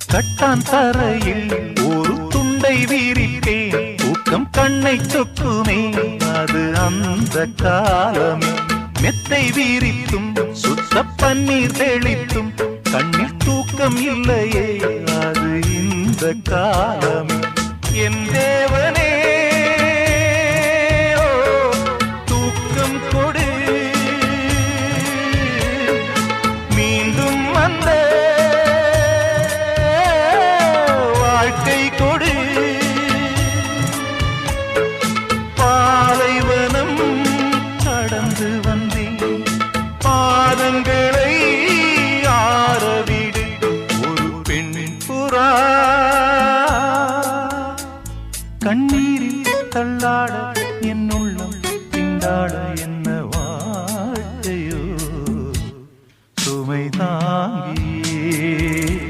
கட்டான் தரையில் ஒரு துண்டை வீரிப்பேன், தூக்கம் கண்ணை சொக்குமே அது அந்த காலமே. மெத்தை வீரித்தும் சுத்த பன்னீர் தெளித்தும் கண்ணில் தூக்கம் இல்லையே அது இந்த காலமே. என் தேவனே தூக்கம் கொடு, மீண்டும் வந்த வாழ்க்கை கொடு. பாலைவனம் கடந்து வந்தேன், பாதங்களை ஆரவிடு. ஒரு பெண் புறா கண்ணீரில் தள்ளாட என்னுள்